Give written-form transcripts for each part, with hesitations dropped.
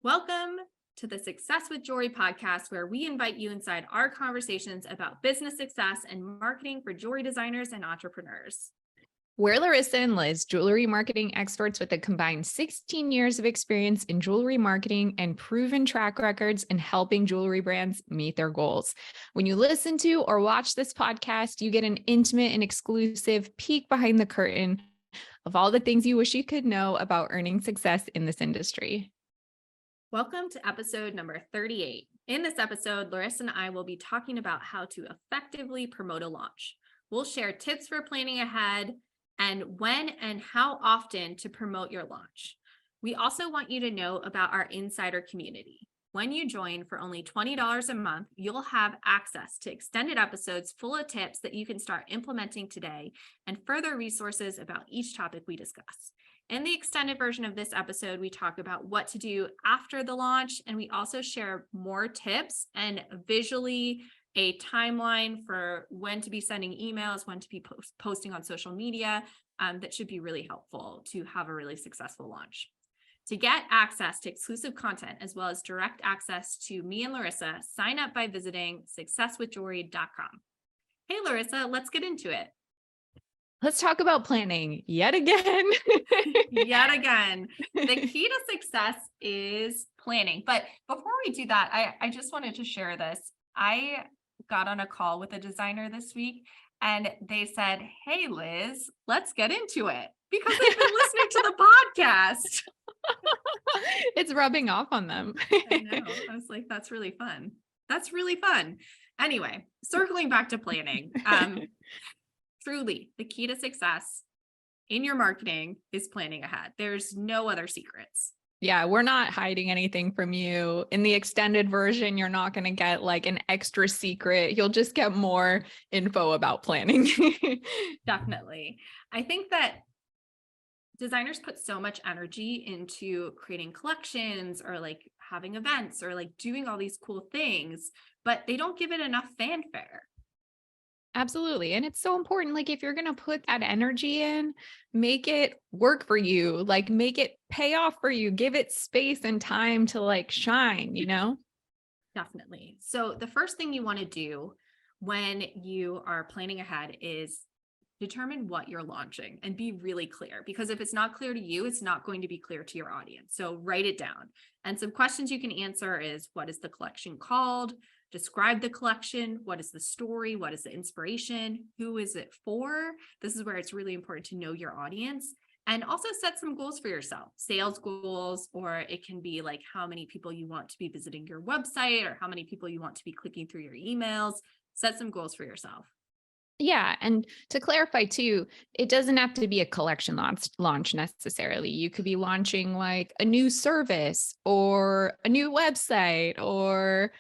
Welcome to the Success with Jewelry podcast, where we invite you inside our conversations about business success and marketing for jewelry designers and entrepreneurs. We're Laryssa and Liz, jewelry marketing experts with a combined 16 years of experience in jewelry marketing and proven track records in helping jewelry brands meet their goals. When you listen to or watch this podcast, you get an intimate and exclusive peek behind the curtain of all the things you wish you could know about earning success in this industry. Welcome to episode number 38. In this episode, Laryssa and I will be talking about how to effectively promote a launch. We'll share tips for planning ahead and when and how often to promote your launch. We also want you to know about our insider community. When you join for only $20 a month, you'll have access to extended episodes full of tips that you can start implementing today and further resources about each topic we discuss. In the extended version of this episode, we talk about what to do after the launch, and we also share more tips and visually a timeline for when to be sending emails, when to be posting on social media. That should be really helpful to have a really successful launch. To get access to exclusive content, as well as direct access to me and Laryssa, sign up by visiting successwithjewelry.com. Hey, Laryssa, let's get into it. Let's talk about planning yet again. Yet again. The key to success is planning. But before we do that, I just wanted to share this. I got on a call with a designer this week and they said, "Hey, Liz, let's get into it," because they've been listening to the podcast. It's rubbing off on them. I know. I was like, that's really fun. That's really fun. Anyway, circling back to planning. Truly, the key to success in your marketing is planning ahead. There's no other secrets. Yeah, we're not hiding anything from you. In the extended version, you're not going to get like an extra secret. You'll just get more info about planning. Definitely. I think that designers put so much energy into creating collections or like having events or like doing all these cool things, but they don't give it enough fanfare. Absolutely. And it's so important. Like if you're going to put that energy in, make it work for you, like make it pay off for you, give it space and time to like shine, you know? Definitely. So the first thing you want to do when you are planning ahead is determine what you're launching and be really clear, because if it's not clear to you, it's not going to be clear to your audience. So write it down. And some questions you can answer is, what is the collection called? Describe the collection. What is the story? What is the inspiration? Who is it for? This is where it's really important to know your audience, and also set some goals for yourself, sales goals, or it can be like how many people you want to be visiting your website or how many people you want to be clicking through your emails. Set some goals for yourself. Yeah. And to clarify too, it doesn't have to be a collection launch necessarily. You could be launching like a new service or a new website or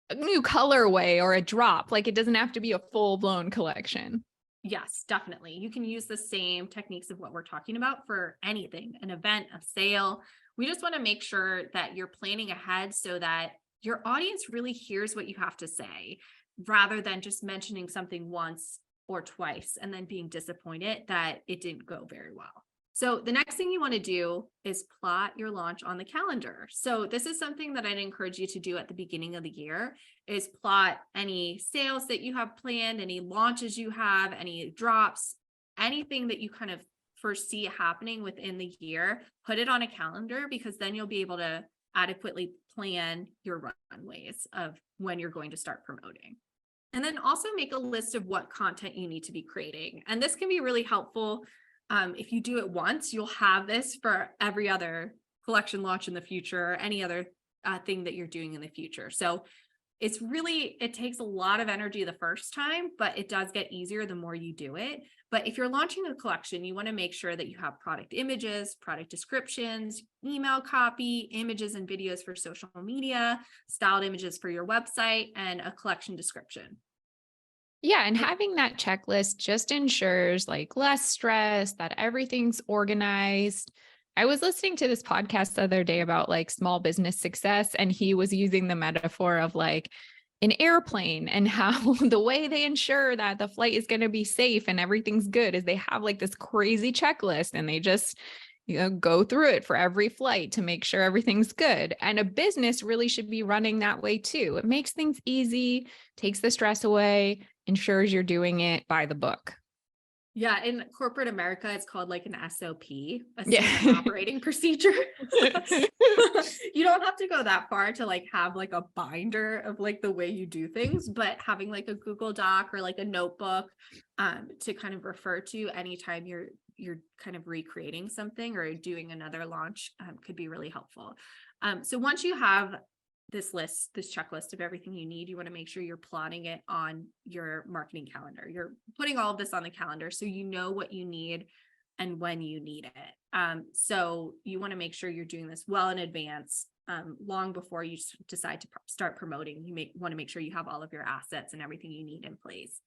a new colorway or a drop. Like it doesn't have to be a full-blown collection. Yes, definitely. You can use the same techniques of what we're talking about for anything, an event, a sale. We just want to make sure that you're planning ahead so that your audience really hears what you have to say, rather than just mentioning something once or twice and then being disappointed that it didn't go very well. So the next thing you want to do is plot your launch on the calendar. So this is something that I'd encourage you to do at the beginning of the year, is plot any sales that you have planned, any launches you have, any drops, anything that you kind of foresee happening within the year. Put it on a calendar, because then you'll be able to adequately plan your runways of when you're going to start promoting. And then also make a list of what content you need to be creating. And this can be really helpful. If you do it once, you'll have this for every other collection launch in the future, or any other thing that you're doing in the future. So it takes a lot of energy the first time, but it does get easier the more you do it. But if you're launching a collection, you want to make sure that you have product images, product descriptions, email copy, images and videos for social media, styled images for your website, and a collection description. Yeah. And having that checklist just ensures like less stress, that everything's organized. I was listening to this podcast the other day about like small business success, and he was using the metaphor of like an airplane and how the way they ensure that the flight is going to be safe and everything's good is they have like this crazy checklist, and they just go through it for every flight to make sure everything's good. And a business really should be running that way too. It makes things easy, takes the stress away, ensures you're doing it by the book. Yeah, in corporate America, it's called like an SOP, a standard Yeah. operating procedure. You don't have to go that far to like have like a binder of like the way you do things, but having like a Google Doc or like a notebook to kind of refer to anytime you're kind of recreating something or doing another launch could be really helpful. So once you have this checklist of everything you need, you want to make sure you're plotting it on your marketing calendar. You're putting all of this on the calendar so you know what you need and when you need it. So you want to make sure you're doing this well in advance, long before you decide to start promoting. You want to make sure you have all of your assets and everything you need in place.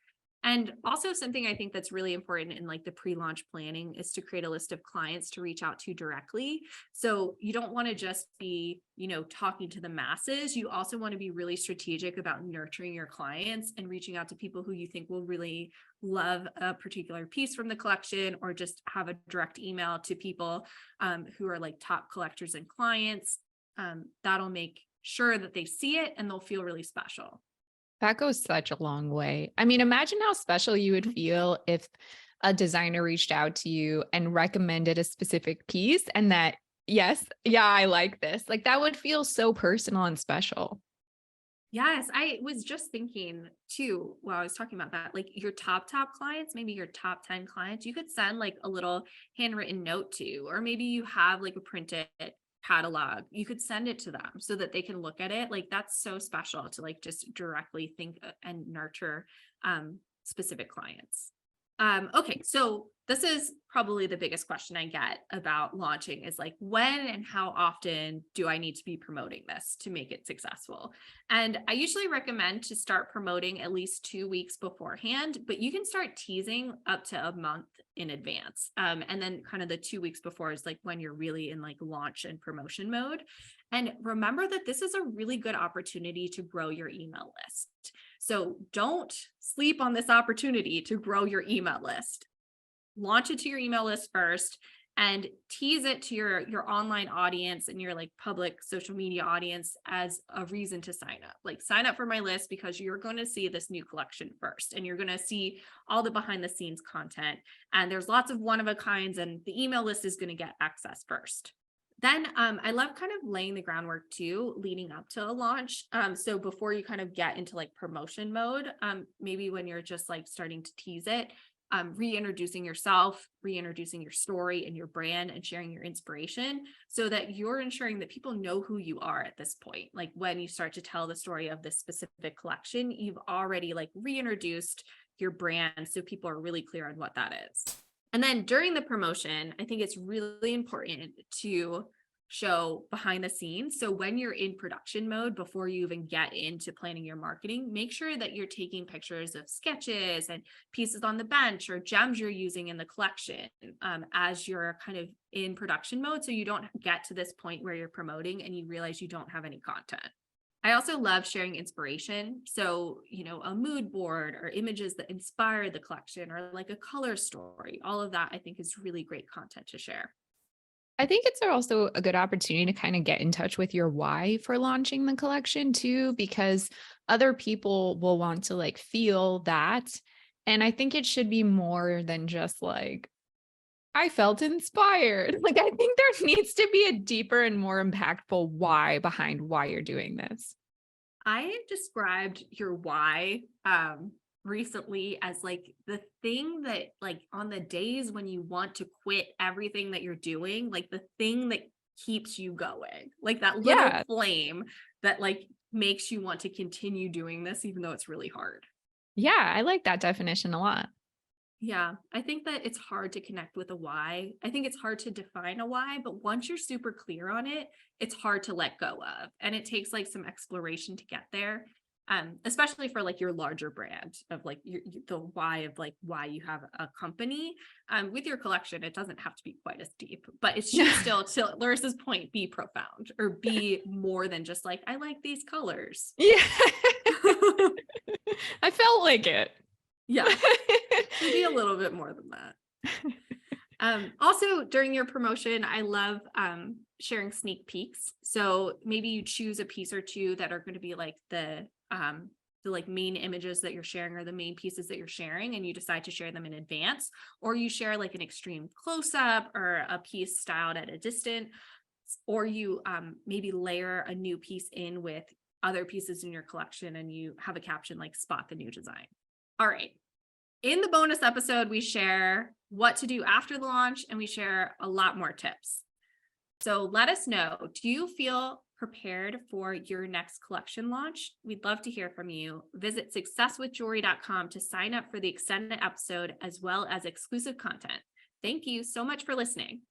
And also something I think that's really important in like the pre-launch planning is to create a list of clients to reach out to directly. So you don't want to just be, talking to the masses. You also want to be really strategic about nurturing your clients and reaching out to people who you think will really love a particular piece from the collection, or just have a direct email to people who are like top collectors and clients. That'll make sure that they see it and they'll feel really special. That goes such a long way. I mean, imagine how special you would feel if a designer reached out to you and recommended a specific piece and that, yes, yeah, I like this. Like that would feel so personal and special. Yes, I was just thinking too, while I was talking about that, like your top clients, maybe your top 10 clients, you could send like a little handwritten note to, or maybe you have like a printed catalog, you could send it to them so that they can look at it. Like that's so special to like just directly think and nurture specific clients. Okay, so this is probably the biggest question I get about launching is like, when and how often do I need to be promoting this to make it successful? And I usually recommend to start promoting at least 2 weeks beforehand, but you can start teasing up to a month in advance. And then kind of the 2 weeks before is like when you're really in like launch and promotion mode. And remember that this is a really good opportunity to grow your email list. So don't sleep on this opportunity to grow your email list. Launch it to your email list first and tease it to your online audience and your like public social media audience as a reason to sign up. Like sign up for my list because you're going to see this new collection first and you're going to see all the behind the scenes content. And there's lots of one of a kinds and the email list is going to get access first. Then I love kind of laying the groundwork too, leading up to a launch. So before you kind of get into like promotion mode, maybe when you're just like starting to tease it, reintroducing yourself, reintroducing your story and your brand and sharing your inspiration so that you're ensuring that people know who you are at this point. Like when you start to tell the story of this specific collection, you've already like reintroduced your brand so people are really clear on what that is. And then during the promotion, I think it's really important to show behind the scenes. So when you're in production mode, before you even get into planning your marketing, make sure that you're taking pictures of sketches and pieces on the bench or gems you're using in the collection as you're kind of in production mode. So you don't get to this point where you're promoting and you realize you don't have any content. I also love sharing inspiration. So, a mood board or images that inspire the collection or like a color story, all of that I think is really great content to share. I think it's also a good opportunity to kind of get in touch with your why for launching the collection too, because other people will want to like feel that. And I think it should be more than just like, I felt inspired. Like, I think there needs to be a deeper and more impactful why behind why you're doing this. I described your why recently as like the thing that like on the days when you want to quit everything that you're doing, like the thing that keeps you going, like that little Yeah. flame that like makes you want to continue doing this even though it's really hard. Yeah. I like that definition a lot. Yeah, I think that it's hard to connect with a why. I think it's hard to define a why, but once you're super clear on it, it's hard to let go of. And it takes like some exploration to get there. Especially for like your larger brand of like the why of like why you have a company. With your collection, it doesn't have to be quite as deep, but it should still, to Laryssa's point, be profound or be more than just like, I like these colors. Yeah. I felt like it. Yeah, maybe a little bit more than that. Also during your promotion, I love sharing sneak peeks. So maybe you choose a piece or two that are going to be like the like main images that you're sharing or the main pieces that you're sharing, and you decide to share them in advance, or you share like an extreme close-up or a piece styled at a distance, or you maybe layer a new piece in with other pieces in your collection and you have a caption like spot the new design. All right. In the bonus episode, we share what to do after the launch and we share a lot more tips. So let us know, do you feel prepared for your next collection launch? We'd love to hear from you. Visit successwithjewelry.com to sign up for the extended episode as well as exclusive content. Thank you so much for listening.